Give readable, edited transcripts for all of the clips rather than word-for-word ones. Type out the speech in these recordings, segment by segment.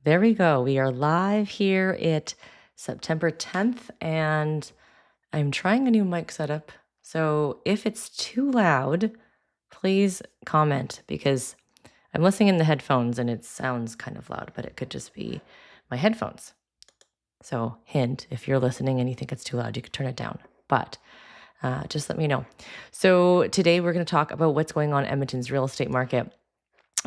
There we go. We are live here at September 10th, and I'm trying a new mic setup. So if it's too loud, please comment because I'm listening in the headphones and it sounds kind of loud, but it could just be my headphones. So, hint, if you're listening and you think it's too loud, you could turn it down. But just let me know. So, today we're going to talk about what's going on in Edmonton's real estate market.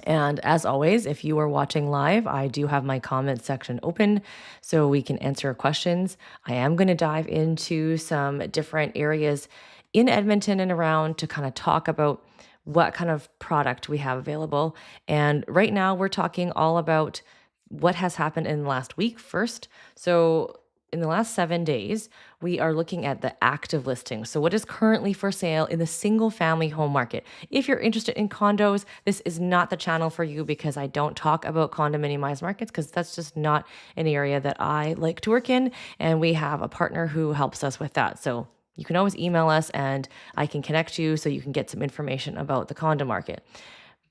And as always, if you are watching live, I do have my comment section open so we can answer questions. I am going to dive into some different areas in Edmonton and around to kind of talk about what kind of product we have available. And right now, we're talking all about what has happened in the last week first. So, in the last 7 days, we are looking at the active listings. So, what is currently for sale in the single family home market? If you're interested in condos, this is not the channel for you because I don't talk about condominiumized markets because that's just not an area that I like to work in. And we have a partner who helps us with that. So, you can always email us and I can connect you so you can get some information about the condo market.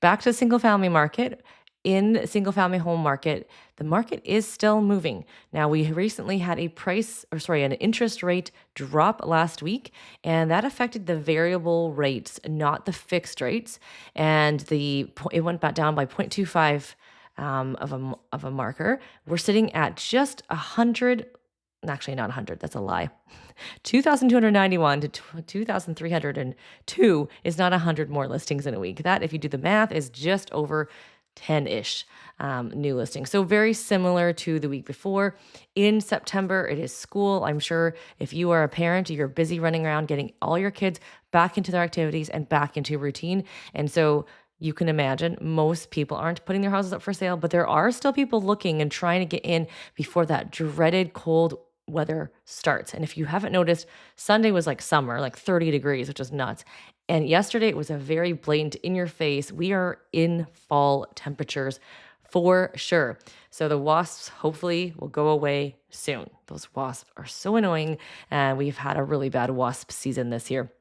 Back to the single family market. In the single family home market, the market is still moving. Now, we recently had an interest rate drop last week, and that affected the variable rates, not the fixed rates. And it went back down by 0.25 of a marker. We're sitting at just 100, actually not 100, that's a lie. 2,291 to 2,302 is not 100 more listings in a week. That, if you do the math, is just over 10-ish new listings. So very similar to the week before. In September, it is school. I'm sure if you are a parent, you're busy running around getting all your kids back into their activities and back into routine. And so you can imagine most people aren't putting their houses up for sale, but there are still people looking and trying to get in before that dreaded cold weather starts. And if you haven't noticed, Sunday was like summer, like 30 degrees, which is nuts. And yesterday it was a very blatant in your face. We are in fall temperatures for sure. So the wasps hopefully will go away soon. Those wasps are so annoying. And we've had a really bad wasp season this year.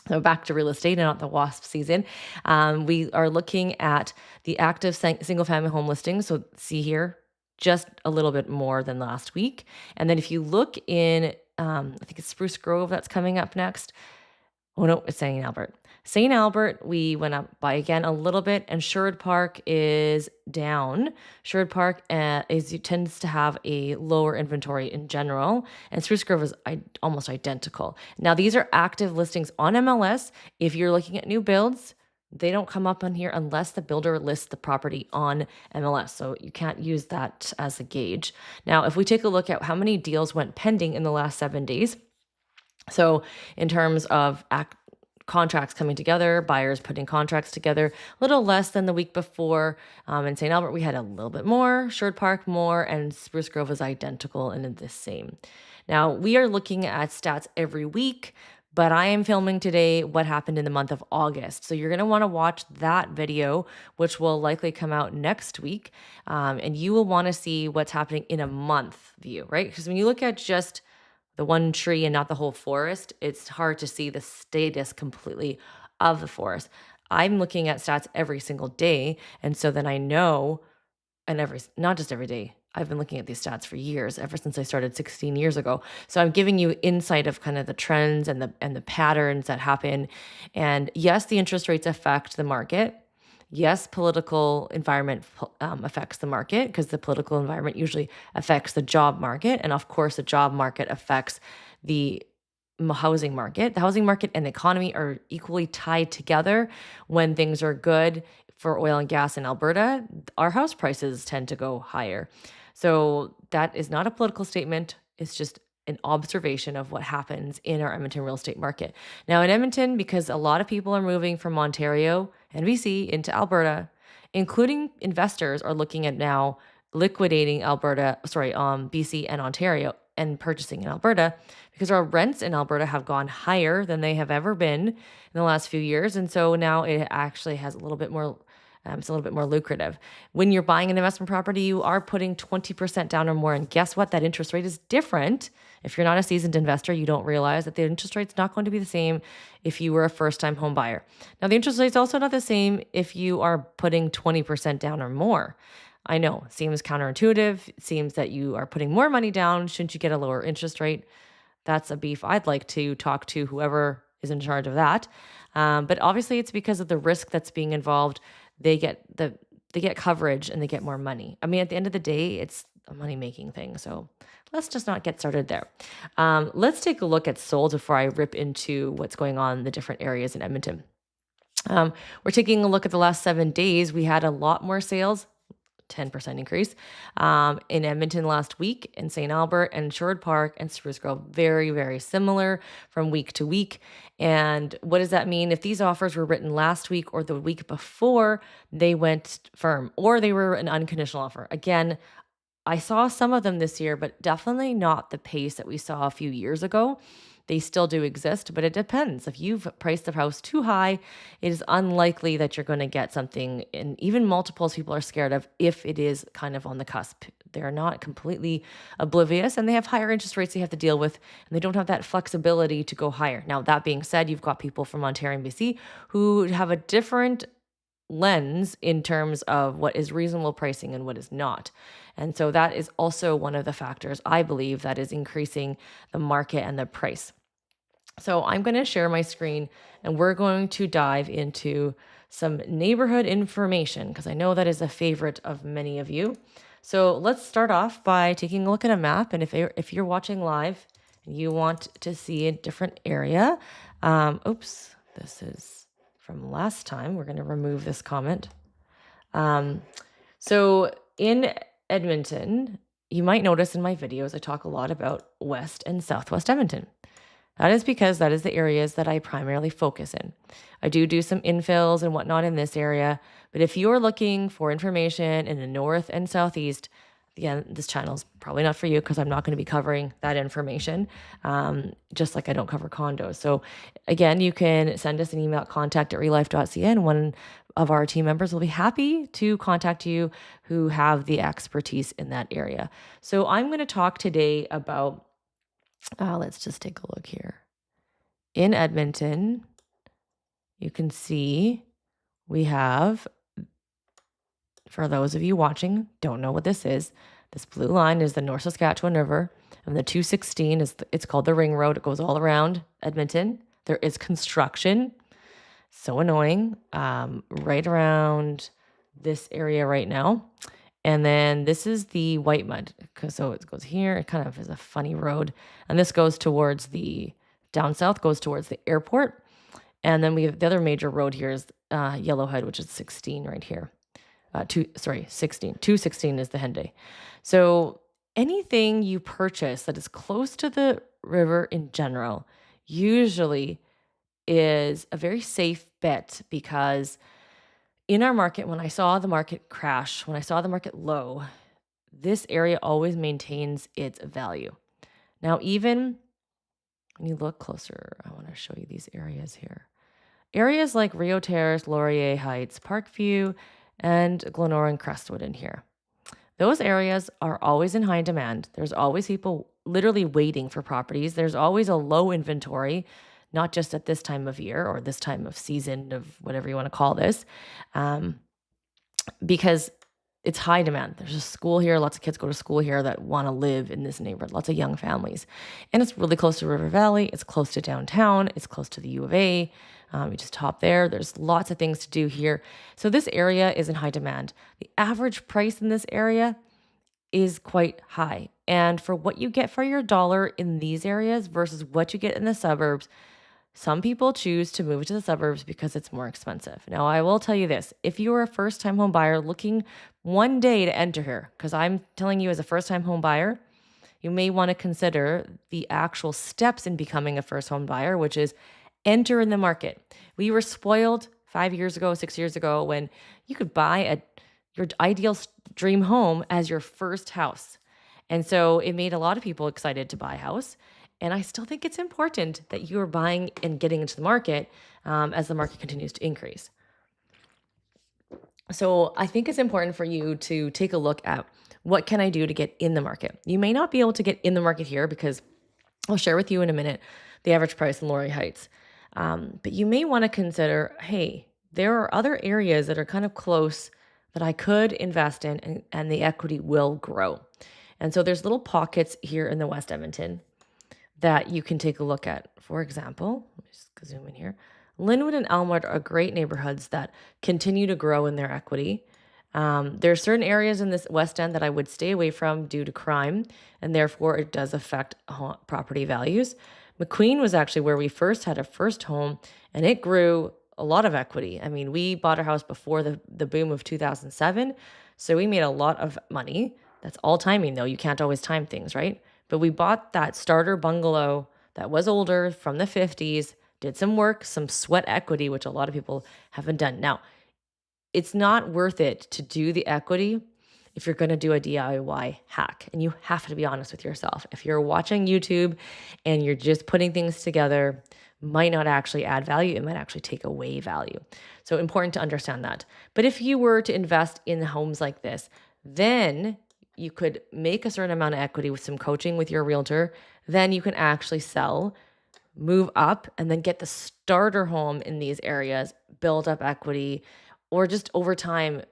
So back to real estate and not the wasp season. We are looking at the active single family home listings. So see here, just a little bit more than last week. And then if you look in, I think it's Spruce Grove that's coming up next. Oh no, it's St. Albert. St. Albert, we went up by again a little bit, and Sherwood Park is down. Sherwood Park tends to have a lower inventory in general, and Spruce Grove is almost identical. Now, these are active listings on MLS. If you're looking at new builds, they don't come up on here unless the builder lists the property on MLS. So you can't use that as a gauge. Now, if we take a look at how many deals went pending in the last 7 days, so in terms of contracts coming together, buyers putting contracts together, a little less than the week before. In St. Albert, we had a little bit more, Sherwood Park more, and Spruce Grove was identical and the same. Now, we are looking at stats every week, but I am filming today what happened in the month of August. So you're going to want to watch that video, which will likely come out next week. And you will want to see what's happening in a month view, right? Because when you look at just the one tree and not the whole forest, it's hard to see the status completely of the forest. I'm looking at stats every single day. And so then I know, and not just every day, I've been looking at these stats for years, ever since I started 16 years ago. So I'm giving you insight of kind of the trends and the patterns that happen. And yes, the interest rates affect the market. Yes, political environment affects the market because the political environment usually affects the job market. And of course, the job market affects the housing market. The housing market and the economy are equally tied together. When things are good for oil and gas in Alberta, our house prices tend to go higher. So that is not a political statement. It's just an observation of what happens in our Edmonton real estate market. Now in Edmonton, because a lot of people are moving from Ontario and BC into Alberta, including investors are looking at now liquidating BC and Ontario and purchasing in Alberta because our rents in Alberta have gone higher than they have ever been in the last few years. And so now it actually has a little bit more it's a little bit more lucrative. When you're buying an investment property, you are putting 20% down or more. And guess what? That interest rate is different. If you're not a seasoned investor, you don't realize that the interest rate's not going to be the same if you were a first-time home buyer. Now, the interest rate's also not the same if you are putting 20% down or more. I know, seems counterintuitive. It seems that you are putting more money down. Shouldn't you get a lower interest rate? That's a beef I'd like to talk to whoever is in charge of that. But obviously, it's because of the risk that's being involved. They get the they get coverage and they get more money. I mean, at the end of the day, it's a money making thing. So let's just not get started there. Let's take a look at sold before I rip into what's going on in the different areas in Edmonton. We're taking a look at the last 7 days. We had a lot more sales, 10% increase in Edmonton last week, in St. Albert and Sherwood Park and Spruce Grove. Very, very similar from week to week. And what does that mean? If these offers were written last week or the week before, they went firm or they were an unconditional offer. Again, I saw some of them this year, but definitely not the pace that we saw a few years ago. They still do exist, but it depends. If you've priced the house too high, it is unlikely that you're going to get something, and even multiples people are scared of if it is kind of on the cusp. They're not completely oblivious, and they have higher interest rates they have to deal with, and they don't have that flexibility to go higher. Now, that being said, you've got people from Ontario and BC who have a different lens in terms of what is reasonable pricing and what is not. And so that is also one of the factors I believe that is increasing the market and the price. So I'm going to share my screen and we're going to dive into some neighborhood information because I know that is a favorite of many of you. So let's start off by taking a look at a map. And if you're watching live and you want to see a different area, this is from last time. We're going to remove this comment. So in Edmonton, you might notice in my videos, I talk a lot about West and Southwest Edmonton. That is because that is the areas that I primarily focus in. I do some infills and whatnot in this area, but if you're looking for information in the North and Southeast, again, this channel is probably not for you because I'm not going to be covering that information, just like I don't cover condos. So again, you can send us an email at contact@relife.ca and one of our team members will be happy to contact you who have the expertise in that area. So I'm going to talk today about, let's just take a look here. In Edmonton, you can see we have, for those of you watching, don't know what this is. This blue line is the North Saskatchewan River, and the 216 it's called the Ring Road. It goes all around Edmonton. There is construction, so annoying, right around this area right now. And then this is the White Mud. So it goes here. It kind of is a funny road, and this goes towards down south, goes towards the airport. And then we have the other major road here is Yellowhead, which is 16 right here. 16. 216 is the Henday. So anything you purchase that is close to the river in general usually is a very safe bet because in our market, when I saw the market crash, when I saw the market low, this area always maintains its value. Now, even when you look closer, I want to show you these areas here. Areas like Rio Terrace, Laurier Heights, Parkview, and Glenora and Crestwood in here. Those areas are always in high demand. There's always people literally waiting for properties. There's always a low inventory, not just at this time of year or this time of season of whatever you want to call this, because it's high demand. There's a school here. Lots of kids go to school here that want to live in this neighborhood. Lots of young families. And it's really close to River Valley. It's close to downtown. It's close to the U of A. You just hop there. There's lots of things to do here. So this area is in high demand. The average price in this area is quite high. And for what you get for your dollar in these areas versus what you get in the suburbs, some people choose to move to the suburbs because it's more expensive. Now, I will tell you this. If you are a first-time home buyer looking one day to enter here, because I'm telling you as a first-time home buyer, you may want to consider the actual steps in becoming a first home buyer, which is enter in the market. We were spoiled 5 years ago, 6 years ago, when you could buy your ideal dream home as your first house. And so it made a lot of people excited to buy a house. And I still think it's important that you are buying and getting into the market as the market continues to increase. So I think it's important for you to take a look at what can I do to get in the market. You may not be able to get in the market here because I'll share with you in a minute the average price in Laurier Heights. But you may want to consider, hey, there are other areas that are kind of close that I could invest in, and the equity will grow. And so there's little pockets here in the West Edmonton that you can take a look at. For example, let me just zoom in here. Linwood and Elmwood are great neighborhoods that continue to grow in their equity. There are certain areas in this West End that I would stay away from due to crime, and therefore it does affect property values. McQueen was actually where we first had our first home, and it grew a lot of equity. I mean, we bought our house before the boom of 2007, so we made a lot of money. That's all timing, though. You can't always time things, right? But we bought that starter bungalow that was older from the 50s, did some work, some sweat equity, which a lot of people haven't done. Now, it's not worth it to do the equity if you're going to do a DIY hack. And you have to be honest with yourself. If you're watching YouTube and you're just putting things together, might not actually add value. It might actually take away value. So important to understand that. But if you were to invest in homes like this, then you could make a certain amount of equity with some coaching with your realtor. Then you can actually sell, move up, and then get the starter home in these areas, build up equity, or just over time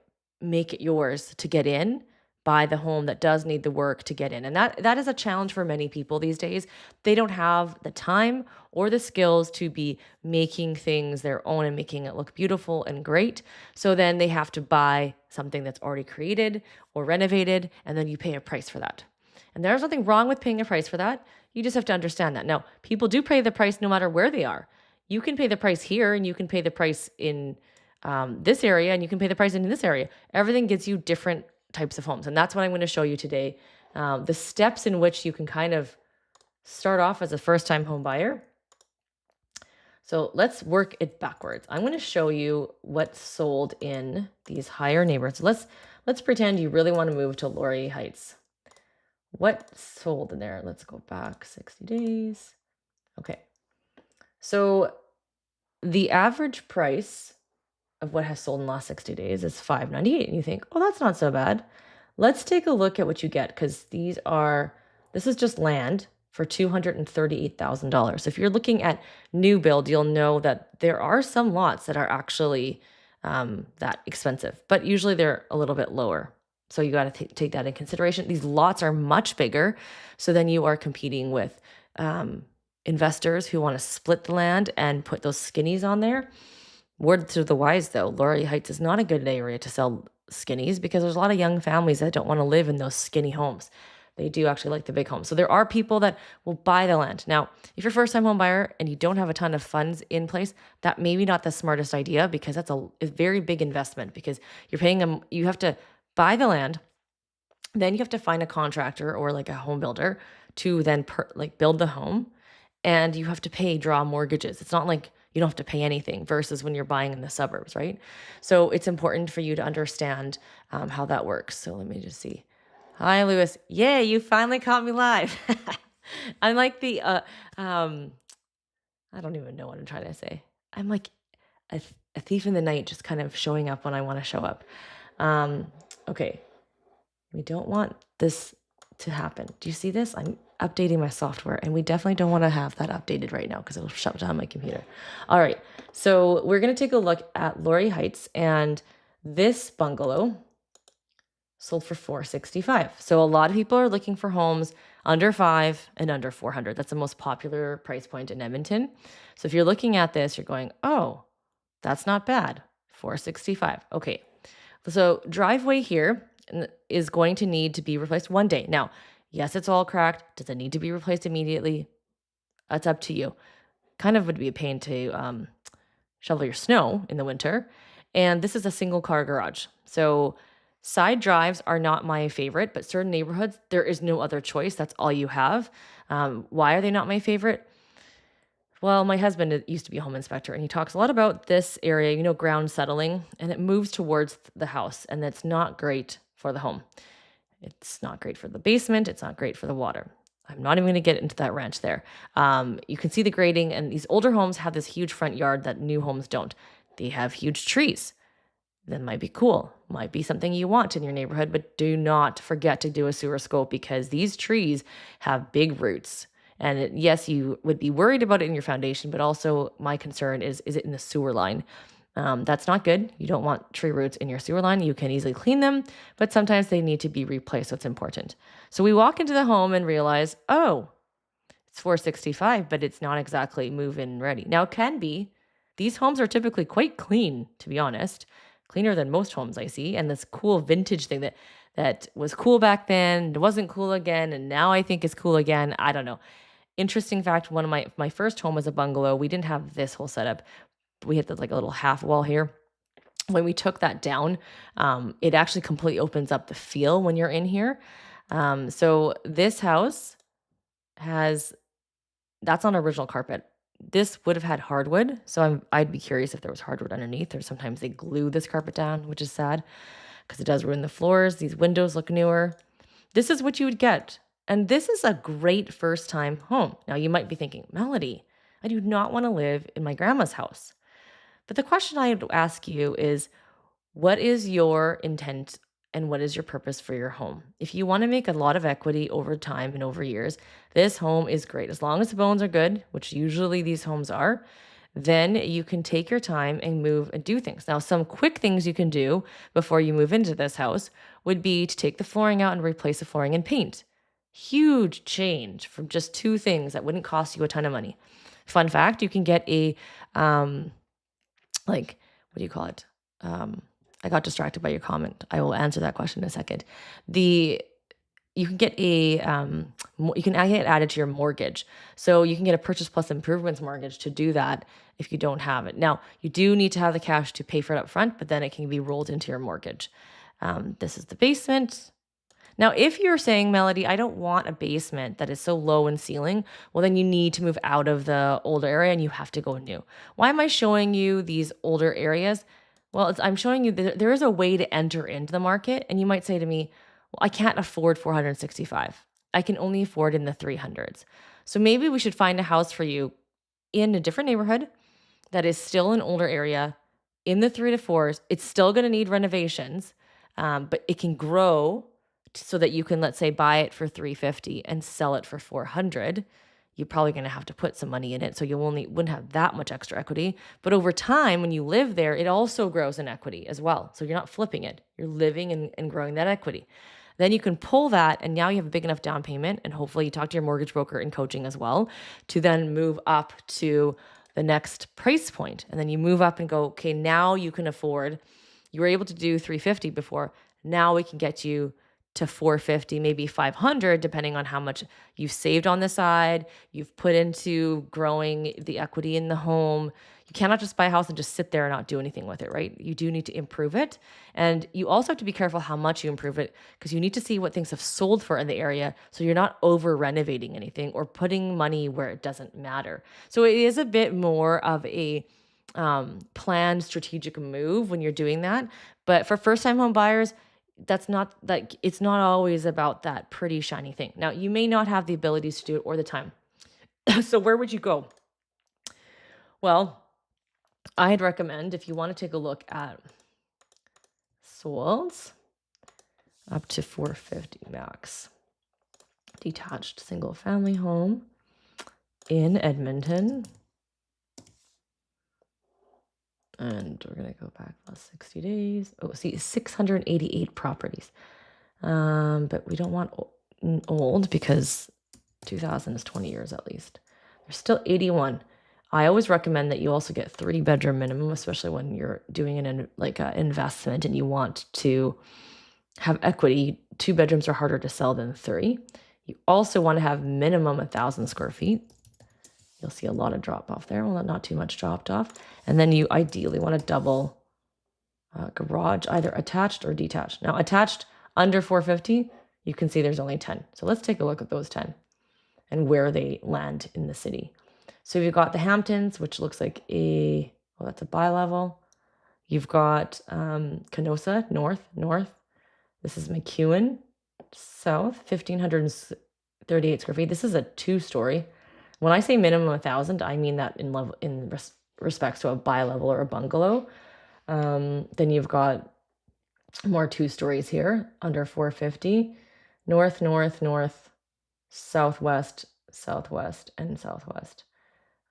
make it yours to get in, buy the home that does need the work to get in. And that is a challenge for many people these days. They don't have the time or the skills to be making things their own and making it look beautiful and great. So then they have to buy something that's already created or renovated, and then you pay a price for that. And there's nothing wrong with paying a price for that. You just have to understand that. Now, people do pay the price no matter where they are. You can pay the price here, and you can pay the price in this area, and you can pay the price in this area. Everything gets you different types of homes. And that's what I'm going to show you today. The steps in which you can kind of start off as a first-time home buyer. So let's work it backwards. I'm going to show you what's sold in these higher neighborhoods. Let's pretend you really want to move to Laurier Heights. What sold in there? Let's go back 60 days. Okay. So the average price of what has sold in the last 60 days is $598. And you think, oh, that's not so bad. Let's take a look at what you get, because this is just land for $238,000. If you're looking at new build, you'll know that there are some lots that are actually that expensive, but usually they're a little bit lower. So you got to take that in consideration. These lots are much bigger. So then you are competing with investors who want to split the land and put those skinnies on there. Word to the wise, though, Laurier Heights is not a good area to sell skinnies because there's a lot of young families that don't want to live in those skinny homes. They do actually like the big homes. So there are people that will buy the land. Now, if you're a first-time home buyer and you don't have a ton of funds in place, that may be not the smartest idea, because that's a very big investment, because you're paying them. You have to buy the land, then you have to find a contractor or like a home builder to then build the home, and you have to draw mortgages. It's not like you don't have to pay anything versus when you're buying in the suburbs, right? So it's important for you to understand how that works. So let me just see. Hi, Lewis. Yay, you finally caught me live. I'm like I don't even know what I'm trying to say. I'm like a thief in the night, just kind of showing up when I want to show up. Okay. We don't want this to happen. Do you see this? I'm updating my software, and we definitely don't want to have that updated right now because it'll shut down my computer. All right. So we're going to take a look at Laurier Heights, and this bungalow sold for $465. So a lot of people are looking for homes under $500 and under $400. That's the most popular price point in Edmonton. So if you're looking at this, you're going, oh, that's not bad. $465. Okay. So driveway here is going to need to be replaced one day. Now, yes, it's all cracked. Does it need to be replaced immediately? That's up to you. Kind of would be a pain to shovel your snow in the winter. And this is a single car garage. So side drives are not my favorite, but certain neighborhoods, there is no other choice. That's all you have. Why are they not my favorite? Well, my husband used to be a home inspector, and he talks a lot about this area, ground settling, and it moves towards the house, and that's not great for the home. It's not great for the basement. It's not great for the water. I'm not even going to get into that ranch there. You can see the grading, and these older homes have this huge front yard that new homes don't. They have huge trees. That might be cool. Might be something you want in your neighborhood, but do not forget to do a sewer scope, because these trees have big roots. And yes, you would be worried about it in your foundation, but also my concern is it in the sewer line? That's not good. You don't want tree roots in your sewer line. You can easily clean them, but sometimes they need to be replaced. So it's important. So we walk into the home and realize, oh, it's 465, but it's not exactly move-in ready. Now, it can be. These homes are typically quite clean, to be honest, cleaner than most homes I see. And this cool vintage thing that was cool back then, wasn't cool again, and now I think is cool again. I don't know. Interesting fact: one of my first home was a bungalow. We didn't have this whole setup. We had like a little half wall here. When we took that down, it actually completely opens up the feel when you're in here. So this house has that's on original carpet. This would have had hardwood, so I'd be curious if there was hardwood underneath, or sometimes they glue this carpet down, which is sad because it does ruin the floors. These windows look newer. This is what you would get. And this is a great first time home. Now, you might be thinking, Melody, I do not want to live in my grandma's house. But the question I would ask you is, what is your intent and what is your purpose for your home? If you want to make a lot of equity over time and over years, this home is great. As long as the bones are good, which usually these homes are, then you can take your time and move and do things. Now, some quick things you can do before you move into this house would be to take the flooring out and replace the flooring and paint. Huge change from just two things that wouldn't cost you a ton of money. Fun fact, you can get a like, what do you call it? I got distracted by your comment. I will answer that question in a second. You can get you can get it added to your mortgage. So you can get a purchase plus improvements mortgage to do that if you don't have it. Now, you do need to have the cash to pay for it up front, but then it can be rolled into your mortgage. This is the basement. Now, if you're saying, Melody, I don't want a basement that is so low in ceiling, well, then you need to move out of the older area and you have to go new. Why am I showing you these older areas? Well, I'm showing you that there is a way to enter into the market. And you might say to me, well, I can't afford 465. I can only afford in the 300s. So maybe we should find a house for you in a different neighborhood that is still an older area in the 3 to 4s. It's still going to need renovations, but it can grow so that you can, let's say, buy it for 350 and sell it for 400. You're probably going to have to put some money in it, so you wouldn't have that much extra equity. But over time, when you live there, it also grows in equity as well. So you're not flipping it; you're living and growing that equity. Then you can pull that, and now you have a big enough down payment, and hopefully you talk to your mortgage broker and coaching as well to then move up to the next price point. And then you move up and go, okay, now you can afford. You were able to do 350 before. Now we can get you to 450, maybe 500, depending on how much you've saved on the side, you've put into growing the equity in the home. You cannot just buy a house and just sit there and not do anything with it, right? You do need to improve it. And you also have to be careful how much you improve it, because you need to see what things have sold for in the area, so you're not over renovating anything or putting money where it doesn't matter. So it is a bit more of a planned strategic move when you're doing that. But for first time home buyers, that's not like it's not always about that pretty shiny thing. Now, you may not have the abilities to do it or the time. So where would you go? Well, I'd recommend, if you want to take a look at solds up to 450 max, detached single family home in Edmonton. And we're going to go back last 60 days. Oh, see, 688 properties. But we don't want old because 2000 is 20 years at least. There's still 81. I always recommend that you also get 3-bedroom minimum, especially when you're doing an investment and you want to have equity. 2 bedrooms are harder to sell than 3. You also want to have minimum 1,000 square feet. You'll see a lot of drop off there. Well, not too much dropped off. And then you ideally want a double garage, either attached or detached. Now, attached under 450, you can see there's only 10. So let's take a look at those 10 and where they land in the city. So you've got the Hamptons, which looks like that's a bi-level. You've got Canossa, north. This is McEwen, south, 1,538 square feet. This is a 2-story. When I say minimum 1,000, I mean that in respects to a bi-level or a bungalow. Then you've got more 2 stories here under 450, north, southwest, and southwest.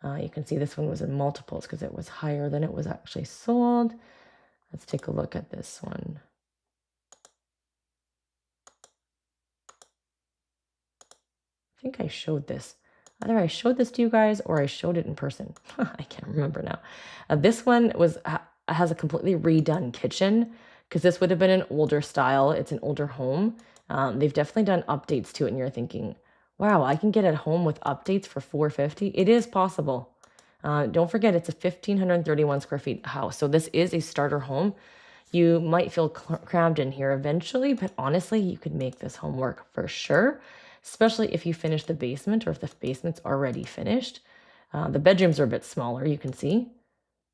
You can see this one was in multiples because it was higher than it was actually sold. Let's take a look at this one. I think I showed this. Either I showed this to you guys or I showed it in person. I can't remember now. This one has a completely redone kitchen because this would have been an older style. It's an older home. They've definitely done updates to it, and you're thinking, "Wow, I can get at home with updates for 450." It is possible. Don't forget, it's a 1,531 square feet house, so this is a starter home. You might feel crammed in here eventually, but honestly, you could make this home work for sure, especially if you finish the basement or if the basement's already finished. The bedrooms are a bit smaller, you can see.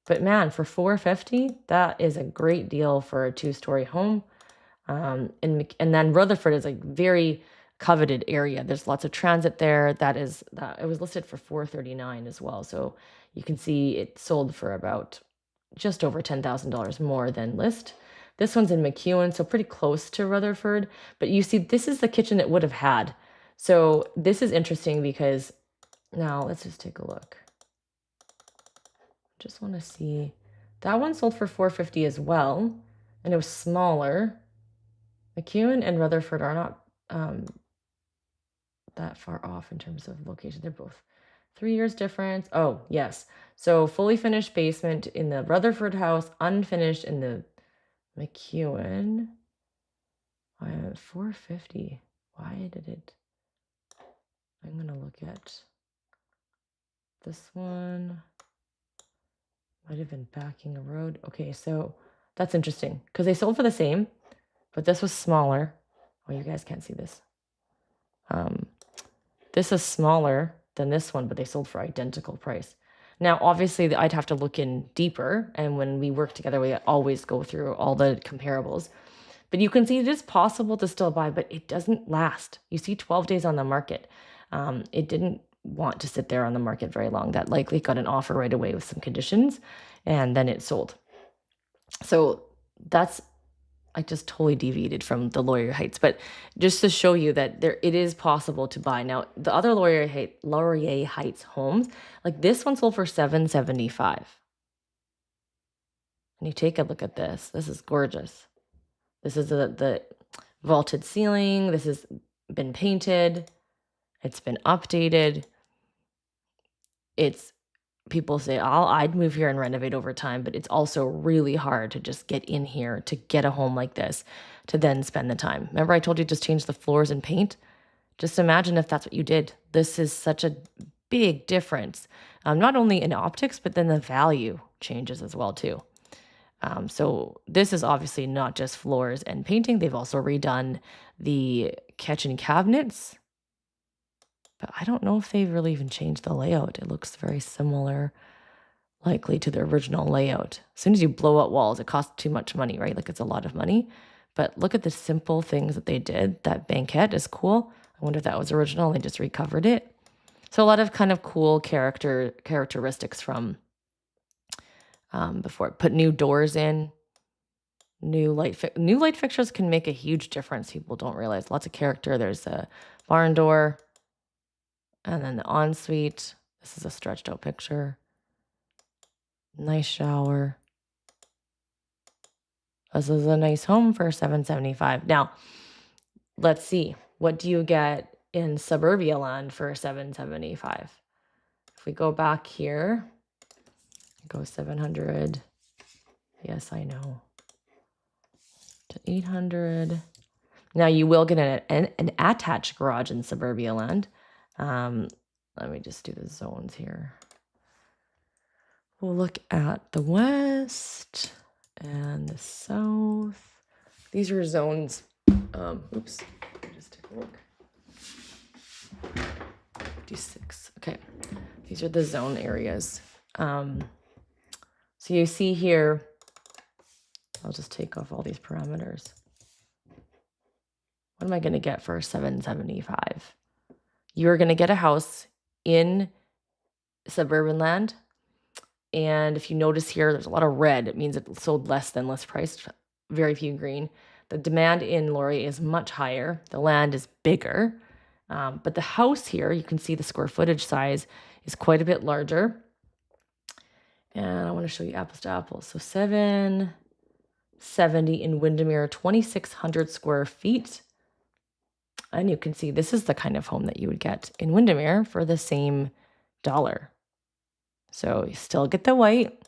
But man, for 450, that is a great deal for a two-story home. And then Rutherford is a very coveted area. There's lots of transit there. That it was listed for 439 as well. So you can see it sold for about just over $10,000 more than list. This one's in McEwen, so pretty close to Rutherford. But you see, this is the kitchen it would have had. So this is interesting because now let's just take a look. Just want to see. That one sold for 450 as well, and it was smaller. McEwen and Rutherford are not that far off in terms of location. They're both 3 years difference. Oh, yes. So fully finished basement in the Rutherford house, unfinished in the McEwen. 450. Why did it? I'm going to look at this one. Might have been backing a road. Okay, so that's interesting because they sold for the same, but this was smaller. Oh, you guys can't see this. This is smaller than this one, but they sold for identical price. Now, obviously, I'd have to look in deeper, and when we work together, we always go through all the comparables. But you can see it is possible to still buy, but it doesn't last. You see 12 days on the market. It didn't want to sit there on the market very long. That likely got an offer right away with some conditions, and then it sold. So I just totally deviated from the Laurier Heights, but just to show you that it is possible to buy. Now, the other Laurier Heights homes, like this one sold for $775. And you take a look at this. This is gorgeous. This is the vaulted ceiling. This has been painted. It's been updated. People say, I'd move here and renovate over time, but it's also really hard to just get in here to get a home like this, to then spend the time. Remember I told you just change the floors and paint? Just imagine if that's what you did. This is such a big difference, not only in optics, but then the value changes as well too. So this is obviously not just floors and painting. They've also redone the kitchen cabinets. But I don't know if they've really even changed the layout. It looks very similar, likely to the original layout. As soon as you blow out walls, it costs too much money, right? Like it's a lot of money. But look at the simple things that they did. That banquette is cool. I wonder if that was original and they just recovered it. So a lot of kind of cool characteristics from before. Put new doors in. New light fixtures can make a huge difference. People don't realize. Lots of character. There's a barn door. And then the ensuite. This is a stretched out picture. Nice shower. This is a nice home for $775. Now, let's see. What do you get in suburbia land for $775? If we go back here, go 700. Yes, I know. To 800. Now you will get an attached garage in suburbia land. Let me just do the zones here. We'll look at the west and the south. These are zones. Oops. Let me just take a look. 56. Okay. These are the zone areas. So you see here, I'll just take off all these parameters. What am I going to get for $775? You're going to get a house in suburban land. And if you notice here, there's a lot of red. It means it sold less than list price, very few green. The demand in Laurier is much higher. The land is bigger. But the house here, you can see the square footage size is quite a bit larger. And I want to show you apples to apples. So 770 in Windermere, 2,600 square feet. And you can see this is the kind of home that you would get in Windermere for the same dollar. So you still get the white,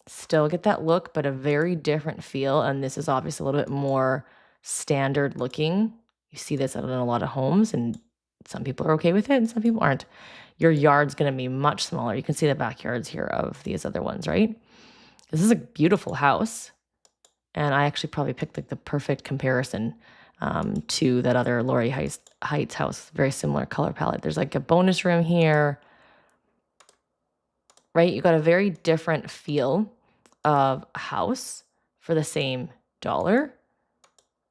still get that look, but a very different feel. And this is obviously a little bit more standard looking. You see this in a lot of homes, and some people are okay with it and some people aren't. Your yard's going to be much smaller. You can see the backyards here of these other ones, right? This is a beautiful house. And I actually probably picked like the perfect comparison to that other Laurier Heights house. Very similar color palette. There's like a bonus room here, right? You got a very different feel of a house for the same dollar.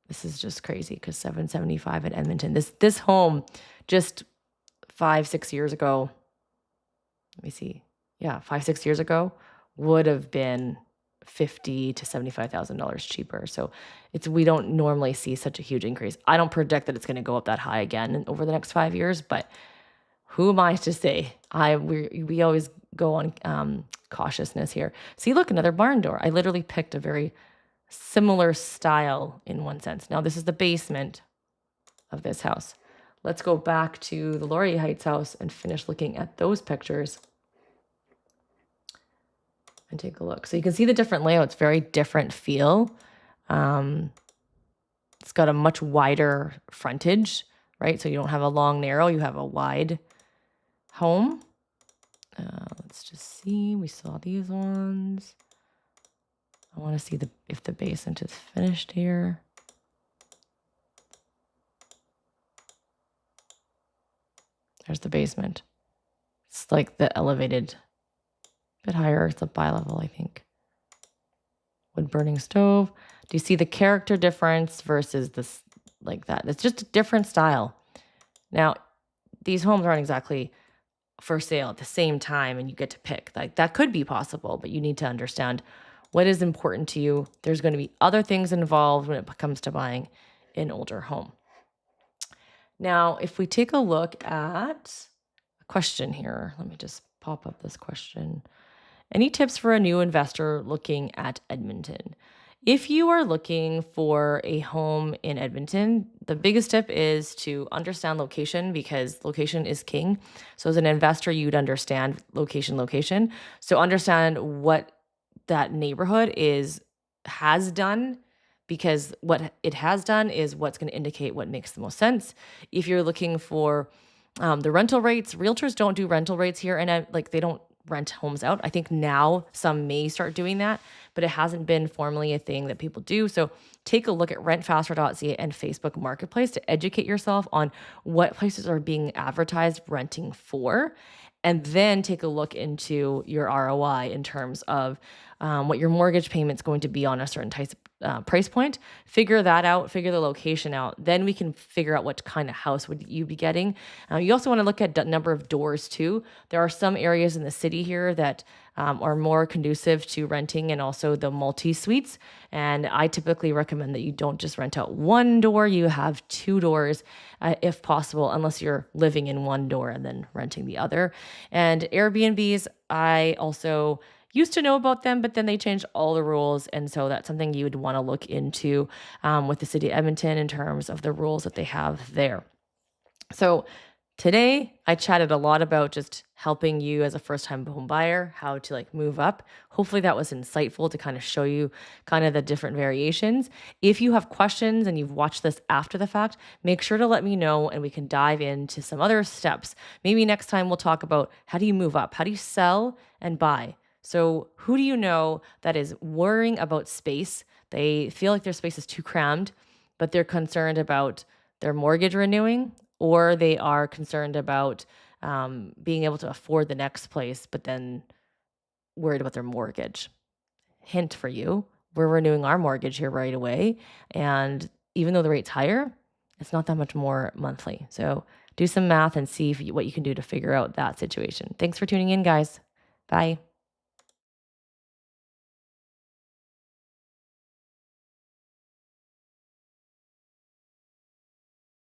This is just crazy because $775 in Edmonton. This home just 5-6 years ago, let me see. Yeah, 5-6 years ago would have been $50,000 to $75,000 cheaper. So we don't normally see such a huge increase. I don't predict that it's going to go up that high again over the next 5 years, but who am I to say? We always go on cautiousness here. See, look, another barn door. I literally picked a very similar style in one sense. Now this is the basement of this house. Let's go back to the Laurier Heights house and finish looking at those pictures and take a look. So you can see the different layouts, very different feel. It's got a much wider frontage, right? So you don't have a long, narrow, you have a wide home. Let's just see. We saw these ones. I want to see if the basement is finished here. There's the basement. It's like the elevated, bit higher. It's a bi-level, I think. Wood burning stove. Do you see the character difference versus this like that? It's just a different style. Now, these homes aren't exactly for sale at the same time and you get to pick. Like that could be possible, but you need to understand what is important to you. There's going to be other things involved when it comes to buying an older home. Now, if we take a look at a question here, let me just pop up this question. Any tips for a new investor looking at Edmonton? If you are looking for a home in Edmonton, the biggest tip is to understand location because location is king. So as an investor, you'd understand location. So understand what that neighborhood has done, because what it has done is what's going to indicate what makes the most sense. If you're looking for the rental rates, realtors don't do rental rates here, and they don't rent homes out. I think now some may start doing that, but it hasn't been formally a thing that people do. So take a look at rentfaster.ca and Facebook Marketplace to educate yourself on what places are being advertised renting for. And then take a look into your ROI in terms of what your mortgage payment's going to be on a certain price point. Figure that out, figure the location out. Then we can figure out what kind of house would you be getting. You also want to look at number of doors too. There are some areas in the city here that are more conducive to renting and also the multi-suites. And I typically recommend that you don't just rent out one door, you have two doors if possible, unless you're living in one door and then renting the other. And Airbnbs, I also used to know about them, but then they changed all the rules. And so that's something you would want to look into with the city of Edmonton in terms of the rules that they have there. So today I chatted a lot about just helping you as a first-time home buyer, how to move up. Hopefully that was insightful to kind of show you kind of the different variations. If you have questions and you've watched this after the fact, make sure to let me know and we can dive into some other steps. Maybe next time we'll talk about how do you move up? How do you sell and buy? So who do you know that is worrying about space? They feel like their space is too crammed, but they're concerned about their mortgage renewing, or they are concerned about being able to afford the next place, but then worried about their mortgage. Hint for you, we're renewing our mortgage here right away. And even though the rate's higher, it's not that much more monthly. So do some math and see what you can do to figure out that situation. Thanks for tuning in, guys. Bye.